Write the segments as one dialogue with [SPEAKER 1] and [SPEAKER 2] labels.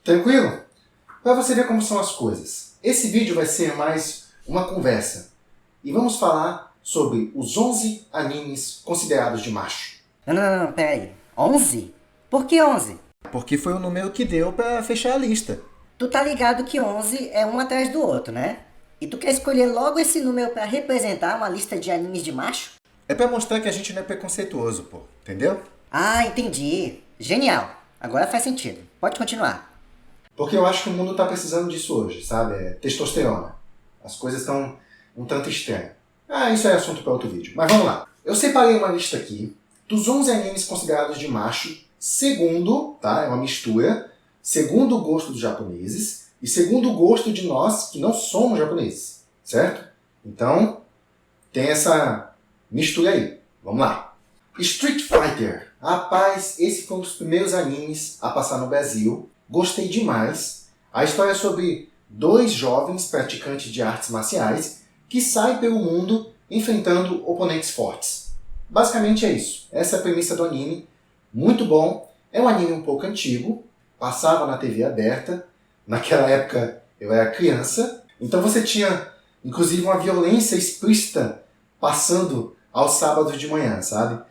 [SPEAKER 1] Tranquilo? Para você ver como são as coisas. Esse vídeo vai ser mais uma conversa. E vamos falar sobre os 11 animes considerados de macho.
[SPEAKER 2] Não, peraí. 11? Por que 11?
[SPEAKER 3] Porque foi o número que deu pra fechar a lista.
[SPEAKER 2] Tu tá ligado que 11 é um atrás do outro, né? E tu quer escolher logo esse número pra representar uma lista de animes de macho?
[SPEAKER 3] É pra mostrar que a gente não é preconceituoso, pô. Entendeu?
[SPEAKER 2] Ah, entendi. Genial. Agora faz sentido. Pode continuar.
[SPEAKER 1] Porque eu acho que o mundo está precisando disso hoje, sabe? É testosterona. As coisas estão um tanto estranhas. Isso é assunto para outro vídeo. Mas vamos lá. Eu separei uma lista aqui dos 11 animes considerados de macho, segundo, tá? É uma mistura, segundo o gosto dos japoneses e segundo o gosto de nós que não somos japoneses, certo? Então, tem essa mistura aí. Vamos lá. Street Fighter. Rapaz, esse foi um dos primeiros animes a passar no Brasil. Gostei demais. A história é sobre dois jovens praticantes de artes marciais que saem pelo mundo enfrentando oponentes fortes. Basicamente é isso. Essa é a premissa do anime. Muito bom. É um anime um pouco antigo. Passava na TV aberta. Naquela época eu era criança. Então você tinha, inclusive, uma violência explícita passando aos sábados de manhã, sabe?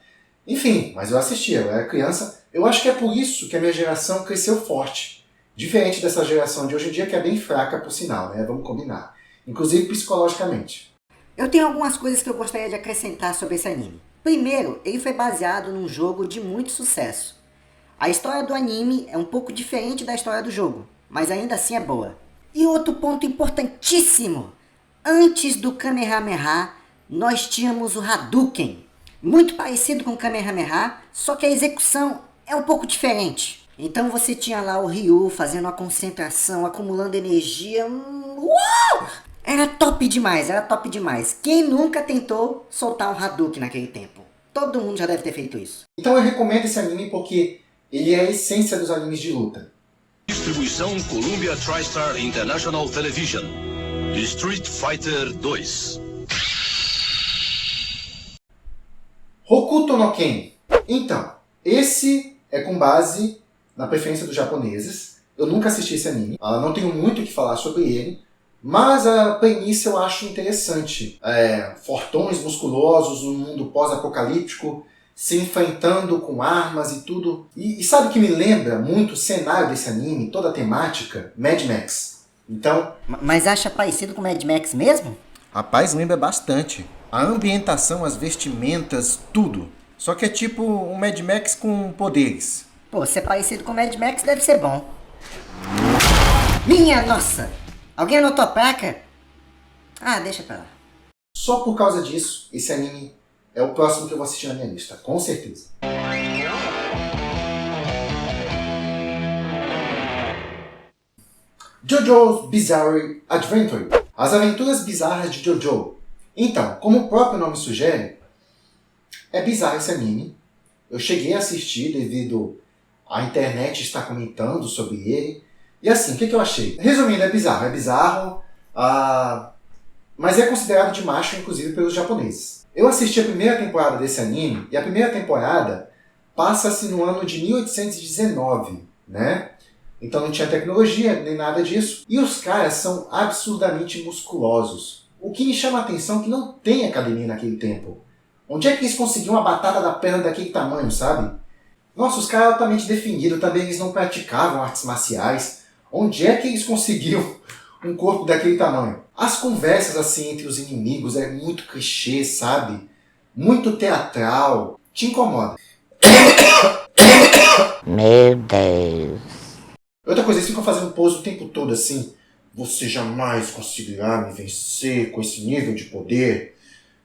[SPEAKER 1] Enfim, mas eu assistia, eu era criança. Eu acho que é por isso que a minha geração cresceu forte. Diferente dessa geração de hoje em dia, que é bem fraca, por sinal, né? Vamos combinar. Inclusive psicologicamente.
[SPEAKER 2] Eu tenho algumas coisas que eu gostaria de acrescentar sobre esse anime. Primeiro, ele foi baseado num jogo de muito sucesso. A história do anime é um pouco diferente da história do jogo, mas ainda assim é boa. E outro ponto importantíssimo. Antes do Kamehameha, nós tínhamos o Hadouken. Muito parecido com o Kamehameha, só que a execução é um pouco diferente. Então você tinha lá o Ryu fazendo uma concentração, acumulando energia. Uau! Era top demais, era top demais. Quem nunca tentou soltar um Hadouken naquele tempo? Todo mundo já deve ter feito isso.
[SPEAKER 1] Então eu recomendo esse anime porque ele é a essência dos animes de luta.
[SPEAKER 4] Distribuição Columbia TriStar International Television. Street Fighter 2.
[SPEAKER 1] Hokuto no Ken. Então, esse é com base na preferência dos japoneses. Eu nunca assisti esse anime. Não tenho muito o que falar sobre ele. Mas a premissa eu acho interessante. Fortões musculosos num mundo pós-apocalíptico, se enfrentando com armas e tudo. E sabe o que me lembra muito o cenário desse anime, toda a temática? Mad Max. Então...
[SPEAKER 2] Mas acha parecido com Mad Max mesmo?
[SPEAKER 3] Rapaz, lembra bastante. A ambientação, as vestimentas, tudo. Só que é tipo um Mad Max com poderes.
[SPEAKER 2] Pô, ser parecido com Mad Max deve ser bom. Minha nossa! Alguém anotou a placa? Deixa pra lá.
[SPEAKER 1] Só por causa disso, esse anime é o próximo que eu vou assistir na minha lista, com certeza. JoJo's Bizarre Adventure. As aventuras bizarras de JoJo. Então, como o próprio nome sugere, é bizarro esse anime. Eu cheguei a assistir devido à internet estar comentando sobre ele. E assim, o que eu achei? Resumindo, é bizarro, mas é considerado de macho, inclusive, pelos japoneses. Eu assisti a primeira temporada desse anime, e a primeira temporada passa-se no ano de 1819, né? Então não tinha tecnologia, nem nada disso. E os caras são absurdamente musculosos. O que me chama a atenção é que não tem academia naquele tempo. Onde é que eles conseguiam uma batata da perna daquele tamanho, sabe? Nossa, os caras altamente definidos, também eles não praticavam artes marciais. Onde é que eles conseguiam um corpo daquele tamanho? As conversas assim entre os inimigos é muito clichê, sabe? Muito teatral. Te incomoda.
[SPEAKER 2] Meu Deus.
[SPEAKER 1] Outra coisa, eles ficam fazendo pose o tempo todo assim. Você jamais conseguirá me vencer com esse nível de poder.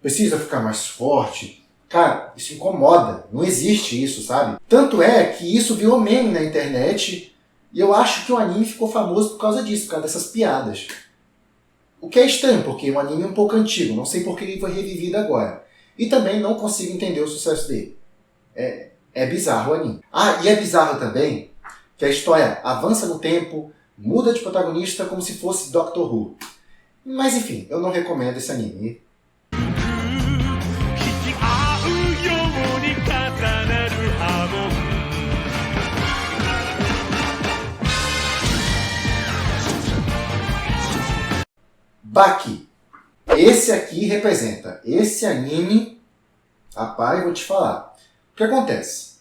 [SPEAKER 1] Precisa ficar mais forte. Cara, isso incomoda. Não existe isso, sabe? Tanto é que isso virou meme na internet. E eu acho que o anime ficou famoso por causa disso, por causa dessas piadas. O que é estranho, porque o anime é um pouco antigo. Não sei por que ele foi revivido agora. E também não consigo entender o sucesso dele. É bizarro o anime. E é bizarro também que a história avança no tempo, muda de protagonista como se fosse Doctor Who. Mas enfim, eu não recomendo esse anime. Baki. Esse aqui representa. Esse anime, rapaz, vou te falar. O que acontece?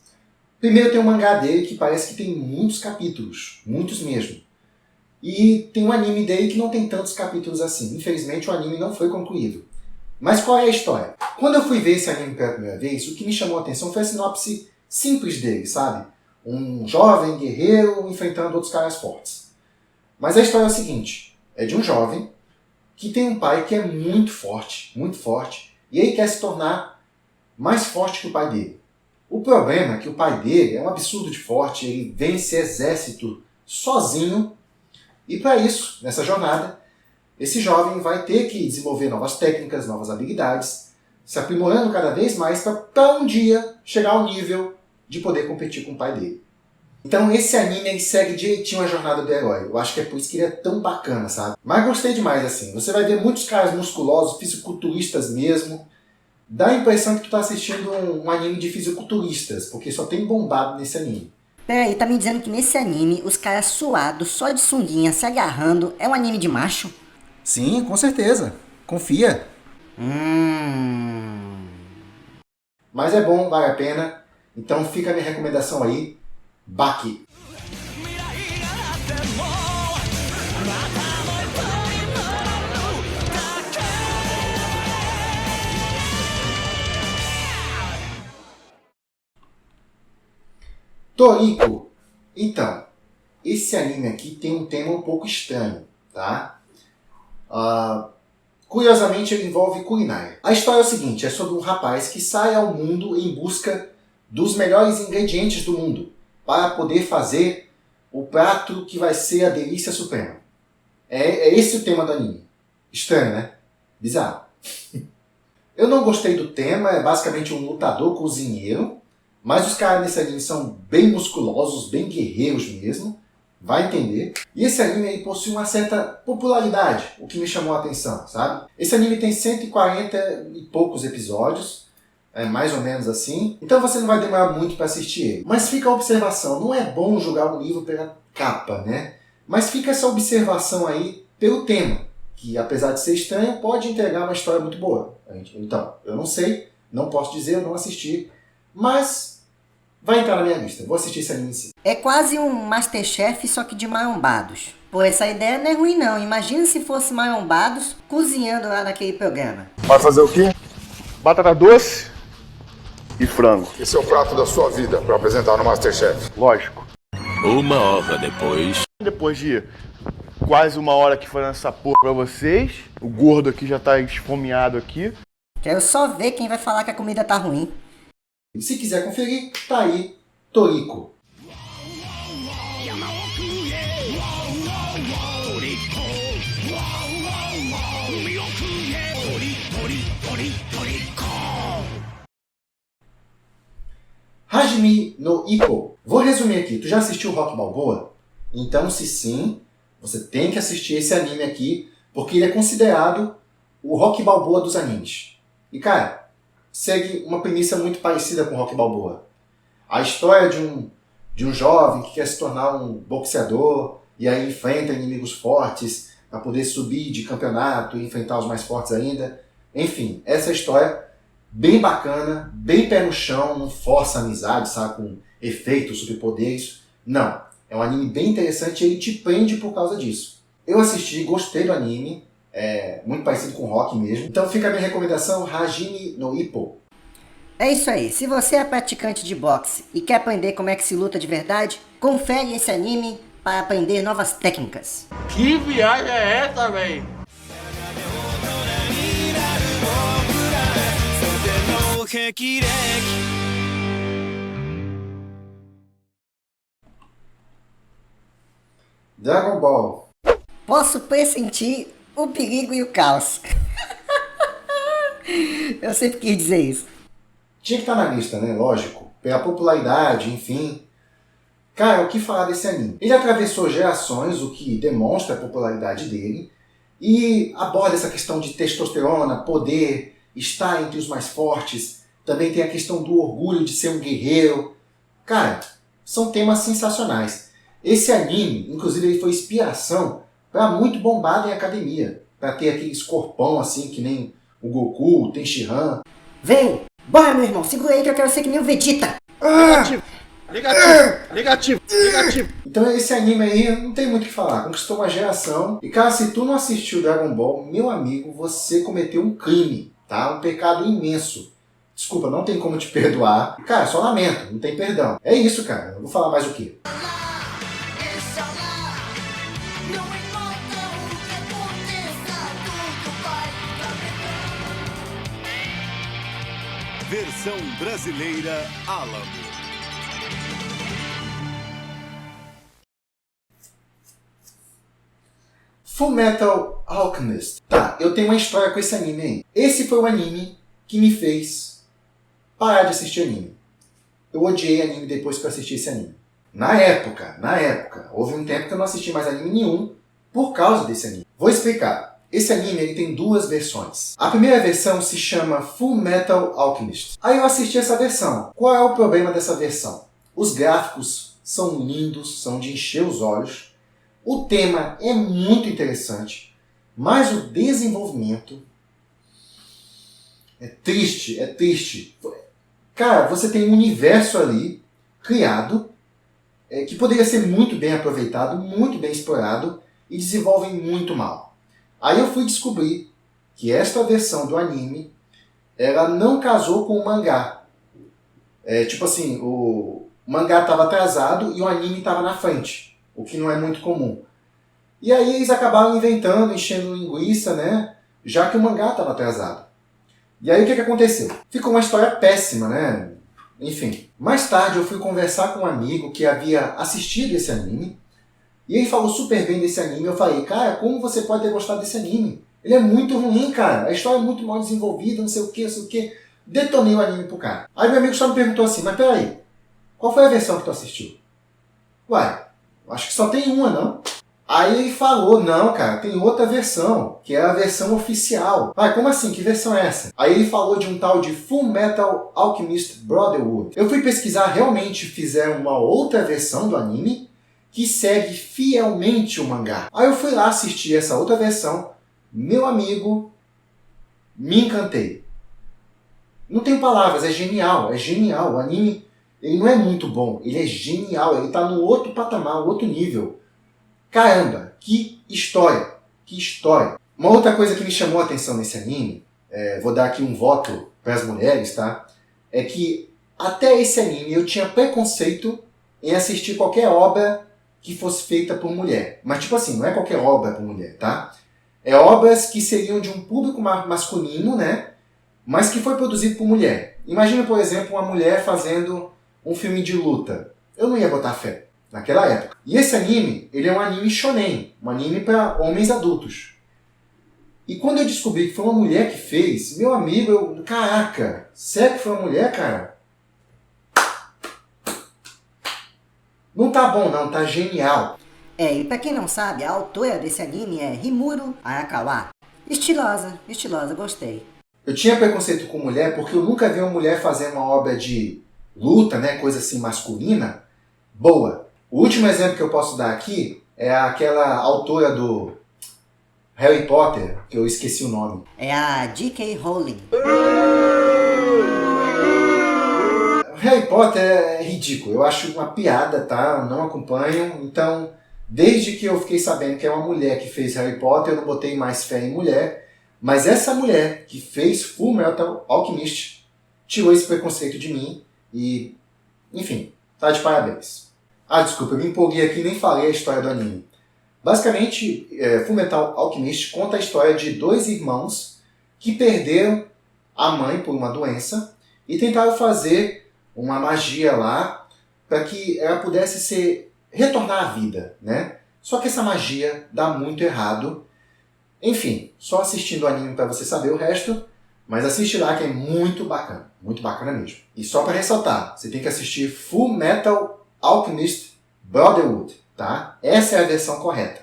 [SPEAKER 1] Primeiro tem um mangá dele que parece que tem muitos capítulos. Muitos mesmo. E tem um anime dele que não tem tantos capítulos assim. Infelizmente o anime não foi concluído. Mas qual é a história? Quando eu fui ver esse anime pela primeira vez, o que me chamou a atenção foi a sinopse simples dele, sabe? Um jovem guerreiro enfrentando outros caras fortes. Mas a história é o seguinte. É de um jovem que tem um pai que é muito forte, e ele quer se tornar mais forte que o pai dele. O problema é que o pai dele é um absurdo de forte, ele vence exército sozinho, e para isso, nessa jornada, esse jovem vai ter que desenvolver novas técnicas, novas habilidades, se aprimorando cada vez mais para um dia chegar ao nível de poder competir com o pai dele. Então esse anime ele segue direitinho a jornada do herói. Eu acho que é por isso que ele é tão bacana, sabe? Mas gostei demais, assim. Você vai ver muitos caras musculosos, fisiculturistas mesmo. Dá a impressão que tu tá assistindo um anime de fisiculturistas, porque só tem bombado nesse anime.
[SPEAKER 2] Peraí, tá me dizendo que nesse anime, os caras suados, só de sunguinha, se agarrando, é um anime de macho?
[SPEAKER 3] Sim, com certeza. Confia.
[SPEAKER 1] Mas é bom, vale a pena. Então fica a minha recomendação aí. Baki. Toriko. Então, esse anime aqui tem um tema um pouco estranho, tá? Curiosamente, ele envolve culinária. A história é o seguinte, é sobre um rapaz que sai ao mundo em busca dos melhores ingredientes do mundo para poder fazer o prato que vai ser a delícia suprema. É esse o tema do anime. Estranho, né? Bizarro. Eu não gostei do tema, é basicamente um lutador cozinheiro, mas os caras nesse anime são bem musculosos, bem guerreiros mesmo, vai entender. E esse anime aí possui uma certa popularidade, o que me chamou a atenção, sabe? Esse anime tem 140 e poucos episódios, mais ou menos assim, então você não vai demorar muito para assistir ele. Mas fica a observação, não é bom julgar um livro pela capa, né? Mas fica essa observação aí pelo tema, que apesar de ser estranho, pode entregar uma história muito boa. Então, eu não sei, não posso dizer, eu não assisti, mas vai entrar na minha lista. Vou assistir esse anime em si.
[SPEAKER 2] É quase um Masterchef, só que de marombados. Pô, essa ideia não é ruim não. Imagina se fosse marombados cozinhando lá naquele programa.
[SPEAKER 5] Vai fazer o quê? Batata doce e frango.
[SPEAKER 6] Esse é o prato da sua vida para apresentar no Masterchef.
[SPEAKER 5] Lógico.
[SPEAKER 4] Uma hora depois.
[SPEAKER 5] Depois de quase uma hora aqui fazendo essa porra pra vocês, o gordo aqui já tá esfomeado aqui.
[SPEAKER 2] Quero só ver quem vai falar que a comida tá ruim.
[SPEAKER 1] E se quiser conferir, tá aí, Toriko. Hajime no Ippo. Vou resumir aqui. Tu já assistiu Rock Balboa? Então, se sim, você tem que assistir esse anime aqui, porque ele é considerado o Rock Balboa dos animes. E, cara, segue uma premissa muito parecida com Rock Balboa. A história de um jovem que quer se tornar um boxeador e aí enfrenta inimigos fortes para poder subir de campeonato e enfrentar os mais fortes ainda. Enfim, essa história bem bacana, bem pé no chão, não força a amizade, sabe, com efeitos, superpoderes. Não, é um anime bem interessante e ele te prende por causa disso. Eu assisti, gostei do anime, é muito parecido com rock mesmo. Então fica a minha recomendação, Hajime no Ippo.
[SPEAKER 2] É isso aí, se você é praticante de boxe e quer aprender como é que se luta de verdade, confere esse anime para aprender novas técnicas.
[SPEAKER 7] Que viagem é essa, véi?
[SPEAKER 1] Dragon Ball.
[SPEAKER 2] Posso pressentir o perigo e o caos. Eu sempre quis dizer isso.
[SPEAKER 1] Tinha que estar na lista, né? Lógico. Pela popularidade, enfim. Cara, o que falar desse anime? Ele atravessou gerações, o que demonstra a popularidade dele, e aborda essa questão de testosterona, poder, estar entre os mais fortes. Também tem a questão do orgulho de ser um guerreiro. Cara, são temas sensacionais. Esse anime, inclusive, ele foi inspiração para muito bombado em academia. pra ter aqueles corpão assim, que nem o Goku, o Tenshinhan.
[SPEAKER 2] Vem! Bora, meu irmão, segura aí que eu quero ser que nem o Vegeta!
[SPEAKER 3] Negativo.
[SPEAKER 1] Então esse anime aí, não tem muito o que falar, conquistou uma geração. E cara, se tu não assistiu Dragon Ball, meu amigo, você cometeu um crime, tá? Um pecado imenso. Desculpa, não tem como te perdoar. Cara, só lamento, não tem perdão. É isso, cara, eu vou falar mais o quê?
[SPEAKER 8] Versão brasileira Alamo.
[SPEAKER 1] Fullmetal Alchemist. Tá, eu tenho uma história com esse anime aí. Esse foi o anime que me fez parar de assistir anime. Eu odiei anime depois que eu assisti esse anime. Na época, houve um tempo que eu não assisti mais anime nenhum por causa desse anime. Vou explicar. Esse anime ele tem duas versões. A primeira versão se chama Fullmetal Alchemist. Aí eu assisti essa versão. Qual é o problema dessa versão? Os gráficos são lindos, são de encher os olhos. O tema é muito interessante, mas o desenvolvimento é triste. Cara, você tem um universo ali criado que poderia ser muito bem aproveitado, muito bem explorado e desenvolvem muito mal. Aí eu fui descobrir que esta versão do anime ela não casou com o mangá. Tipo assim, o mangá estava atrasado e o anime estava na frente, o que não é muito comum. E aí eles acabaram inventando, enchendo linguiça, né? Já que o mangá estava atrasado. E aí o que aconteceu? Ficou uma história péssima, né? Enfim. Mais tarde eu fui conversar com um amigo que havia assistido esse anime. E ele falou super bem desse anime. Eu falei, cara, como você pode ter gostado desse anime? Ele é muito ruim, cara. A história é muito mal desenvolvida, não sei o que. Detonei o anime pro cara. Aí meu amigo só me perguntou assim, mas peraí, qual foi a versão que tu assistiu? Uai, acho que só tem uma, não? Aí ele falou, não, cara, tem outra versão, que é a versão oficial. Ah, como assim? Que versão é essa? Aí ele falou de um tal de Fullmetal Alchemist Brotherhood. Eu fui pesquisar, realmente fizeram uma outra versão do anime que segue fielmente o mangá. Aí eu fui lá assistir essa outra versão. Meu amigo, me encantei. Não tenho palavras, é genial. O anime, ele não é muito bom, ele é genial, ele tá no outro patamar, outro nível. Caramba, que história! Uma outra coisa que me chamou a atenção nesse anime, vou dar aqui um voto para as mulheres, tá? É que até esse anime eu tinha preconceito em assistir qualquer obra que fosse feita por mulher. Mas tipo assim, não é qualquer obra por mulher, tá? É obras que seriam de um público masculino, né? Mas que foi produzido por mulher. Imagina, por exemplo, uma mulher fazendo um filme de luta. Eu não ia botar fé naquela época. E esse anime, ele é um anime shonen, um anime para homens adultos. E quando eu descobri que foi uma mulher que fez, meu amigo, caraca, sério que foi uma mulher, cara? Não tá bom não, tá genial.
[SPEAKER 2] E pra quem não sabe, a autora desse anime é Rimuro Arakawa. Estilosa, gostei.
[SPEAKER 1] Eu tinha preconceito com mulher porque eu nunca vi uma mulher fazendo uma obra de luta, né, coisa assim masculina, boa. O último exemplo que eu posso dar aqui é aquela autora do Harry Potter, que eu esqueci o nome.
[SPEAKER 2] É a J.K. Rowling.
[SPEAKER 1] Harry Potter é ridículo, eu acho uma piada, tá? Eu não acompanho, então desde que eu fiquei sabendo que é uma mulher que fez Harry Potter, eu não botei mais fé em mulher, mas essa mulher que fez Fullmetal Alchemist tirou esse preconceito de mim e, enfim, tá de parabéns. Ah, desculpa, eu me empolguei aqui e nem falei a história do anime. Basicamente, Fullmetal Alchemist conta a história de dois irmãos que perderam a mãe por uma doença e tentaram fazer uma magia lá para que ela pudesse retornar à vida, né? Só que essa magia dá muito errado. Enfim, só assistindo o anime para você saber o resto, mas assiste lá que é muito bacana mesmo. E só para ressaltar, você tem que assistir Fullmetal Alchemist Brotherhood, tá? Essa é a versão correta.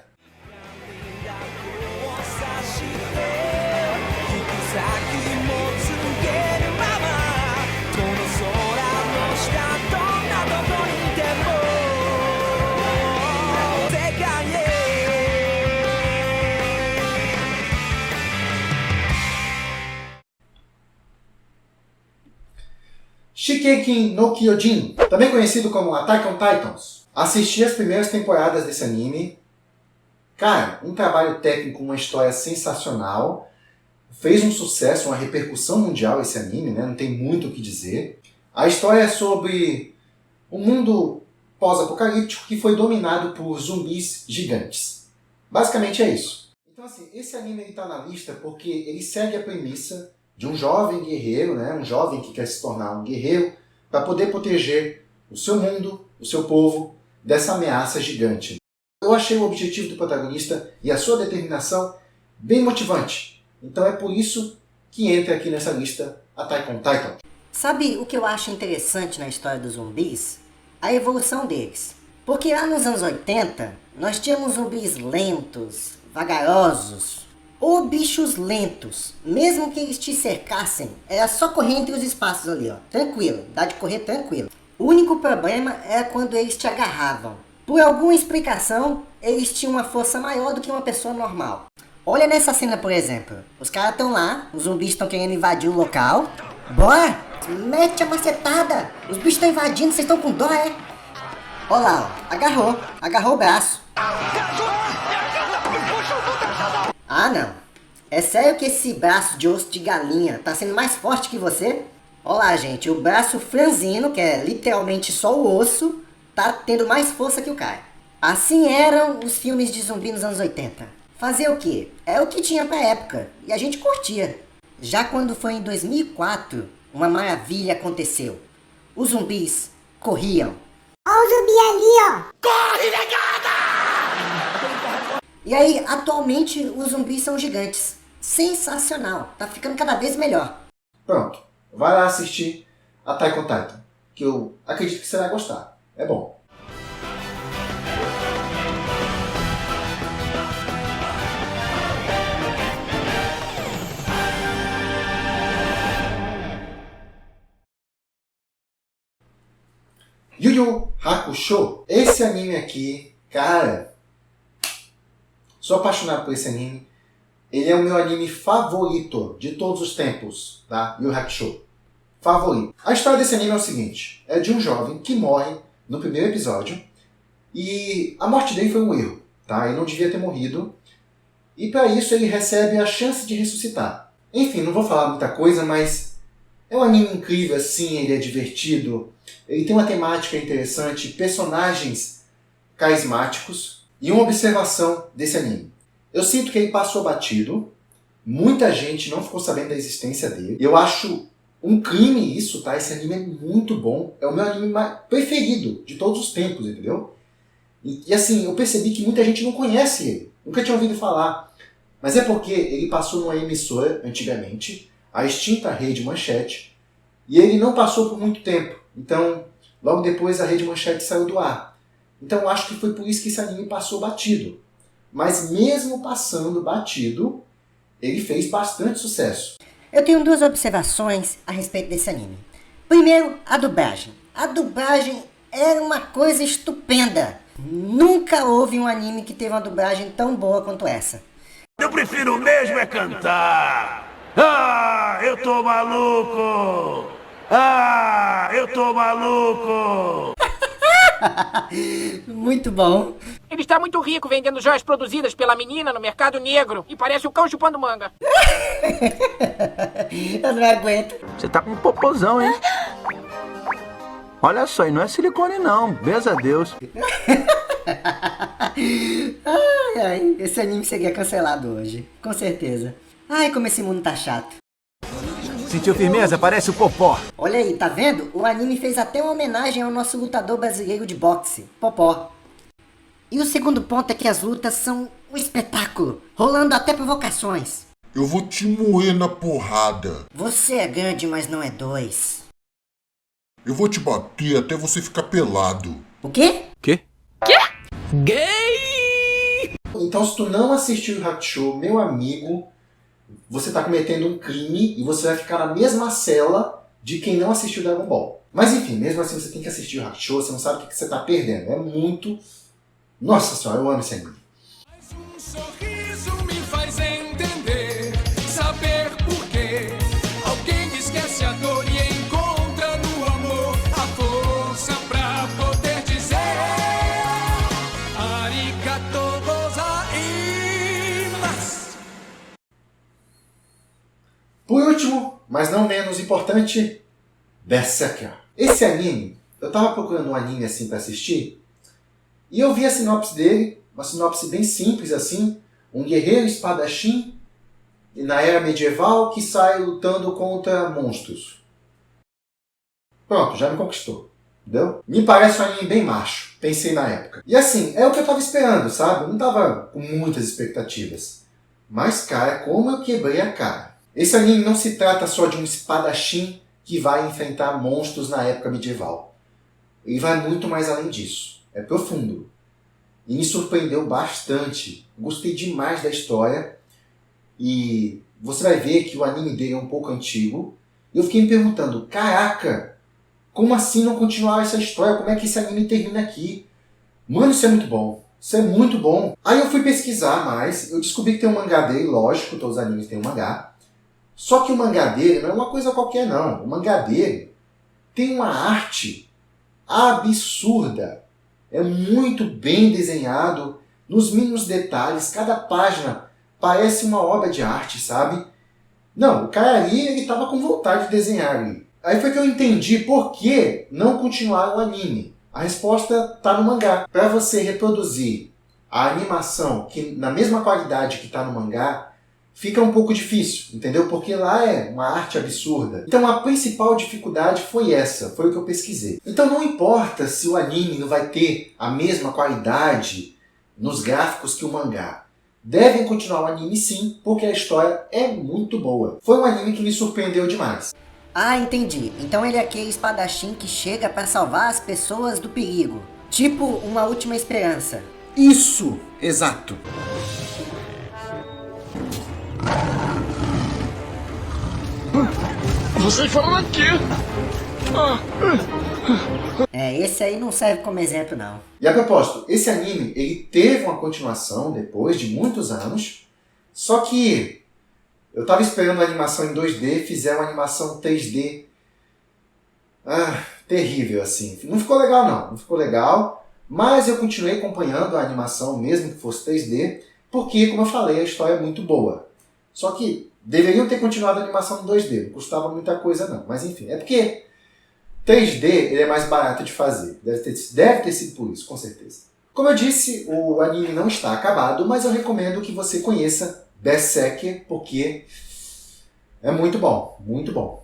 [SPEAKER 1] Shingeki no Kyojin, também conhecido como Attack on Titans. Assisti as primeiras temporadas desse anime. Cara, um trabalho técnico, uma história sensacional. Fez um sucesso, uma repercussão mundial esse anime, né? Não tem muito o que dizer. A história é sobre um mundo pós-apocalíptico que foi dominado por zumbis gigantes. Basicamente é isso. Então assim, esse anime está na lista porque ele segue a premissa de um jovem guerreiro, né? Um jovem que quer se tornar um guerreiro para poder proteger o seu mundo, o seu povo, dessa ameaça gigante. Eu achei o objetivo do protagonista e a sua determinação bem motivante. Então é por isso que entra aqui nessa lista Attack on Titan.
[SPEAKER 2] Sabe o que eu acho interessante na história dos zumbis? A evolução deles. Porque lá nos anos 80, nós tínhamos zumbis lentos, vagarosos, ou bichos lentos. Mesmo que eles te cercassem, era só correr entre os espaços ali, ó. Tranquilo, dá de correr tranquilo. O único problema era quando eles te agarravam. Por alguma explicação, eles tinham uma força maior do que uma pessoa normal. Olha nessa cena, por exemplo. Os caras estão lá, os zumbis estão querendo invadir o local. Bora! Mete a macetada! Os bichos estão invadindo, vocês estão com dó, é? Olha lá, ó. Agarrou o braço. Ah, não. É sério que esse braço de osso de galinha tá sendo mais forte que você? Olha lá, gente, o braço franzino, que é literalmente só o osso, tá tendo mais força que o cara. Assim eram os filmes de zumbi nos anos 80. Fazer o quê? É o que tinha pra época, e a gente curtia. Já quando foi em 2004, uma maravilha aconteceu. Os zumbis corriam.
[SPEAKER 9] Olha o zumbi ali, ó!
[SPEAKER 7] Corre, negada!
[SPEAKER 2] E aí, atualmente, os zumbis são gigantes. Sensacional, tá ficando cada vez melhor.
[SPEAKER 1] Pronto, vai lá assistir Attack on Titan, que eu acredito que você vai gostar. É bom. Yu Yu Hakusho. Esse anime aqui, cara, sou apaixonado por esse anime. Ele é o meu anime favorito de todos os tempos, tá? Yu Yu Hakusho. Favorito. A história desse anime é o seguinte. É de um jovem que morre no primeiro episódio e a morte dele foi um erro, tá? Ele não devia ter morrido e para isso ele recebe a chance de ressuscitar. Enfim, não vou falar muita coisa, mas é um anime incrível, assim, ele é divertido, ele tem uma temática interessante, personagens carismáticos e uma observação desse anime. Eu sinto que ele passou batido, muita gente não ficou sabendo da existência dele. Eu acho um crime isso, tá? Esse anime é muito bom, é o meu anime preferido de todos os tempos, entendeu? E assim, eu percebi que muita gente não conhece ele, nunca tinha ouvido falar. Mas é porque ele passou numa emissora, antigamente, a extinta Rede Manchete, e ele não passou por muito tempo. Então, logo depois a Rede Manchete saiu do ar. Então, acho que foi por isso que esse anime passou batido. Mas mesmo passando batido, ele fez bastante sucesso.
[SPEAKER 2] Eu tenho duas observações a respeito desse anime. Primeiro, a dublagem. A dublagem era uma coisa estupenda. Nunca houve um anime que teve uma dublagem tão boa quanto essa.
[SPEAKER 7] Eu prefiro mesmo é cantar. Ah, eu tô maluco! Ah, eu tô maluco!
[SPEAKER 2] Muito bom.
[SPEAKER 10] Ele está muito rico vendendo joias produzidas pela menina no mercado negro e parece o cão chupando manga.
[SPEAKER 2] Eu não aguento.
[SPEAKER 11] Você tá com um popozão, hein? Olha só, e não é silicone não, beza a Deus.
[SPEAKER 2] Ai, esse anime seria cancelado hoje, com certeza. Ai, como esse mundo tá chato.
[SPEAKER 11] Sentiu firmeza? Parece o Popó.
[SPEAKER 2] Olha aí, tá vendo? O anime fez até uma homenagem ao nosso lutador brasileiro de boxe, Popó. E o segundo ponto é que as lutas são um espetáculo, rolando até provocações.
[SPEAKER 6] Eu vou te moer na porrada.
[SPEAKER 2] Você é grande, mas não é dois.
[SPEAKER 6] Eu vou te bater até você ficar pelado.
[SPEAKER 2] O quê?
[SPEAKER 11] Quê?
[SPEAKER 7] Gay!
[SPEAKER 1] Então, se tu não assistiu o Hakusho, meu amigo, você tá cometendo um crime e você vai ficar na mesma cela de quem não assistiu Dragon Ball. Mas enfim, mesmo assim você tem que assistir o Hakusho, você não sabe o que você tá perdendo. É muito... Nossa senhora, eu amo esse anime.
[SPEAKER 12] Mas um sorriso me faz entender, saber por quê. Alguém esquece a dor e encontra no amor.
[SPEAKER 1] Por último, mas não menos importante, Berserker. Esse anime, eu tava procurando um anime assim pra assistir, e eu vi a sinopse dele, uma sinopse bem simples assim, um guerreiro espadachim na era medieval que sai lutando contra monstros. Pronto, já me conquistou. Entendeu? Me parece um anime bem macho, pensei na época. E assim, é o que eu tava esperando, sabe? Eu não tava com muitas expectativas. Mas, cara, como eu quebrei a cara. Esse anime não se trata só de um espadachim que vai enfrentar monstros na época medieval. Ele vai muito mais além disso. É profundo. E me surpreendeu bastante. Gostei demais da história. E você vai ver que o anime dele é um pouco antigo. E eu fiquei me perguntando, caraca, como assim não continuar essa história? Como é que esse anime termina aqui? Mano, isso é muito bom. Isso é muito bom. Aí eu fui pesquisar mais. Eu descobri que tem um mangá dele, lógico, todos os animes têm um mangá. Só que o mangá dele não é uma coisa qualquer, não. O mangá dele tem uma arte absurda. É muito bem desenhado, nos mínimos detalhes. Cada página parece uma obra de arte, sabe? Não, o cara ali, ele tava com vontade de desenhar ali. Aí foi que eu entendi por que não continuar o anime. A resposta tá no mangá. Para você reproduzir a animação que na mesma qualidade que tá no mangá, fica um pouco difícil, entendeu? Porque lá é uma arte absurda. Então a principal dificuldade foi essa, foi o que eu pesquisei. Então não importa se o anime não vai ter a mesma qualidade nos gráficos que o mangá. Devem continuar o anime sim, porque a história é muito boa. Foi um anime que me surpreendeu demais.
[SPEAKER 2] Ah, entendi. Então ele é aquele espadachim que chega para salvar as pessoas do perigo. Tipo uma última esperança.
[SPEAKER 3] Isso! Exato!
[SPEAKER 7] Vocês falam aqui!
[SPEAKER 2] Esse aí não serve como exemplo, não.
[SPEAKER 1] E a propósito, esse anime ele teve uma continuação depois de muitos anos, só que eu tava esperando a animação em 2D, fizeram uma animação 3D. Terrível assim. Não ficou legal não ficou legal, mas eu continuei acompanhando a animação mesmo que fosse 3D, porque, como eu falei, a história é muito boa. Só que deveriam ter continuado a animação em 2D, não custava muita coisa não, mas enfim, é porque 3D ele é mais barato de fazer, deve ter sido por isso, com certeza. Como eu disse, o anime não está acabado, mas eu recomendo que você conheça Berserker, porque é muito bom, muito bom.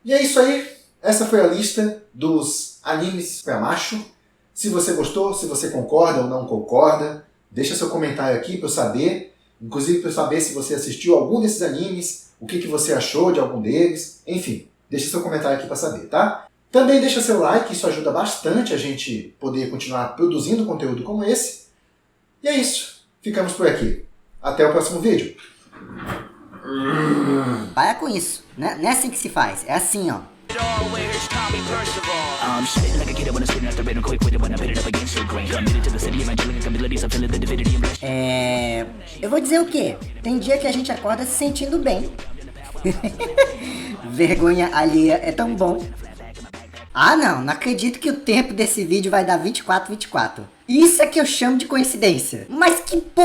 [SPEAKER 1] E é isso aí. Essa foi a lista dos animes pra macho. Se você gostou, se você concorda ou não concorda, deixa seu comentário aqui para eu saber. Inclusive para eu saber se você assistiu algum desses animes, o que você achou de algum deles. Enfim, deixa seu comentário aqui para saber, tá? Também deixa seu like, isso ajuda bastante a gente poder continuar produzindo conteúdo como esse. E é isso. Ficamos por aqui. Até o próximo vídeo.
[SPEAKER 2] Para com isso, não é assim que se faz, é assim, ó. Eu vou dizer o quê? Tem dia que a gente acorda se sentindo bem. Vergonha alheia é tão bom. Ah não acredito que o tempo desse vídeo vai dar 24/24. Isso é que eu chamo de coincidência. Mas que porra